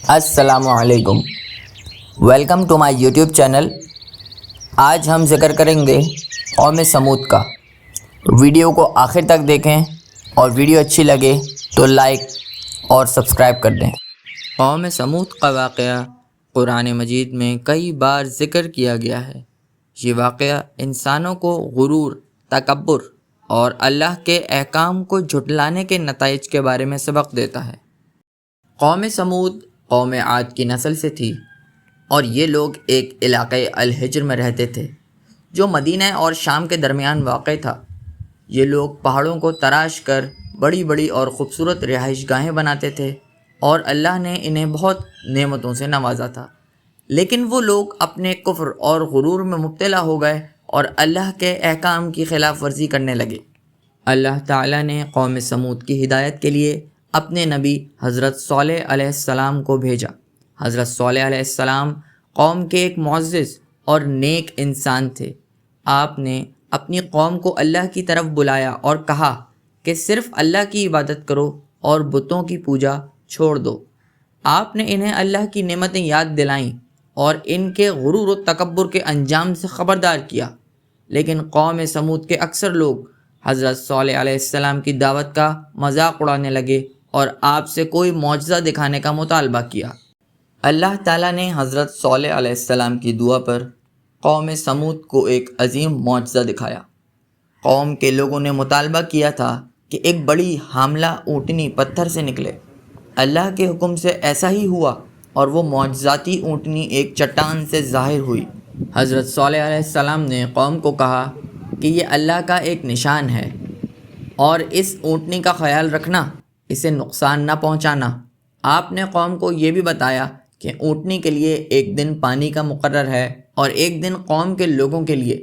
السلام علیکم، welcome to my YouTube channel. آج ہم ذکر کریں گے قوم سمود کا۔ ویڈیو کو آخر تک دیکھیں اور ویڈیو اچھی لگے تو لائک اور سبسکرائب کر دیں۔ قوم سمود کا واقعہ قرآن مجید میں کئی بار ذکر کیا گیا ہے۔ یہ واقعہ انسانوں کو غرور، تکبر اور اللہ کے احکام کو جھٹلانے کے نتائج کے بارے میں سبق دیتا ہے۔ قوم سمود قوم عاد کی نسل سے تھی اور یہ لوگ ایک علاقے الحجر میں رہتے تھے جو مدینہ اور شام کے درمیان واقع تھا۔ یہ لوگ پہاڑوں کو تراش کر بڑی بڑی اور خوبصورت رہائش گاہیں بناتے تھے اور اللہ نے انہیں بہت نعمتوں سے نوازا تھا، لیکن وہ لوگ اپنے کفر اور غرور میں مبتلا ہو گئے اور اللہ کے احکام کی خلاف ورزی کرنے لگے۔ اللہ تعالیٰ نے قوم سمود کی ہدایت کے لیے اپنے نبی حضرت صالح علیہ السلام کو بھیجا۔ حضرت صالح علیہ السلام قوم کے ایک معزز اور نیک انسان تھے۔ آپ نے اپنی قوم کو اللہ کی طرف بلایا اور کہا کہ صرف اللہ کی عبادت کرو اور بتوں کی پوجا چھوڑ دو۔ آپ نے انہیں اللہ کی نعمتیں یاد دلائیں اور ان کے غرور و تکبر کے انجام سے خبردار کیا، لیکن قوم سمود کے اکثر لوگ حضرت صالح علیہ السلام کی دعوت کا مذاق اڑانے لگے اور آپ سے کوئی معجزہ دکھانے کا مطالبہ کیا۔ اللہ تعالیٰ نے حضرت صالح علیہ السلام کی دعا پر قوم سمود کو ایک عظیم معجزہ دکھایا۔ قوم کے لوگوں نے مطالبہ کیا تھا کہ ایک بڑی حاملہ اونٹنی پتھر سے نکلے۔ اللہ کے حکم سے ایسا ہی ہوا اور وہ معجزاتی اونٹنی ایک چٹان سے ظاہر ہوئی۔ حضرت صالح علیہ السلام نے قوم کو کہا کہ یہ اللہ کا ایک نشان ہے اور اس اونٹنی کا خیال رکھنا، اسے نقصان نہ پہنچانا۔ آپ نے قوم کو یہ بھی بتایا کہ اونٹنی کے لیے ایک دن پانی کا مقرر ہے اور ایک دن قوم کے لوگوں کے لیے۔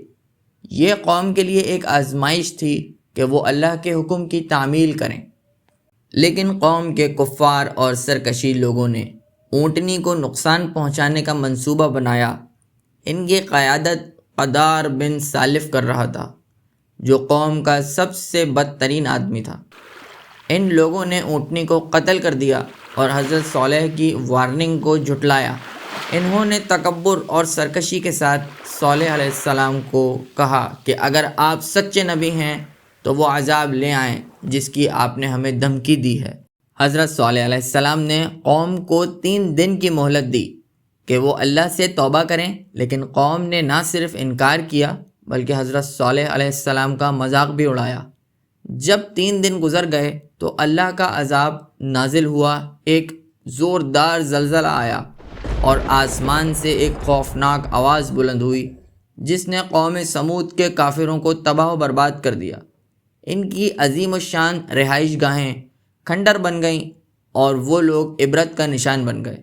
یہ قوم کے لیے ایک آزمائش تھی کہ وہ اللہ کے حکم کی تعمیل کریں، لیکن قوم کے کفار اور سرکشی لوگوں نے اونٹنی کو نقصان پہنچانے کا منصوبہ بنایا۔ ان کی قیادت قدار بن سالف کر رہا تھا، جو قوم کا سب سے بدترین آدمی تھا۔ ان لوگوں نے اونٹنی کو قتل کر دیا اور حضرت صالح کی وارننگ کو جھٹلایا۔ انہوں نے تکبر اور سرکشی کے ساتھ صالح علیہ السلام کو کہا کہ اگر آپ سچے نبی ہیں تو وہ عذاب لے آئیں جس کی آپ نے ہمیں دھمکی دی ہے۔ حضرت صالح علیہ السلام نے قوم کو 3 دن کی مہلت دی کہ وہ اللہ سے توبہ کریں، لیکن قوم نے نہ صرف انکار کیا بلکہ حضرت صالح علیہ السلام کا مذاق بھی اڑایا۔ جب 3 دن گزر گئے تو اللہ کا عذاب نازل ہوا، ایک زوردار زلزلہ آیا اور آسمان سے ایک خوفناک آواز بلند ہوئی جس نے قوم سمود کے کافروں کو تباہ و برباد کر دیا۔ ان کی عظیم الشان رہائش گاہیں کھنڈر بن گئیں اور وہ لوگ عبرت کا نشان بن گئے۔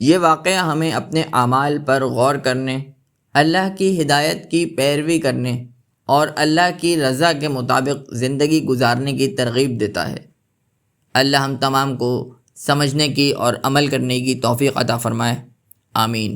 یہ واقعہ ہمیں اپنے اعمال پر غور کرنے، اللہ کی ہدایت کی پیروی کرنے اور اللہ کی رضا کے مطابق زندگی گزارنے کی ترغیب دیتا ہے۔ اللہ ہم تمام کو سمجھنے کی اور عمل کرنے کی توفیق عطا فرمائے، آمین۔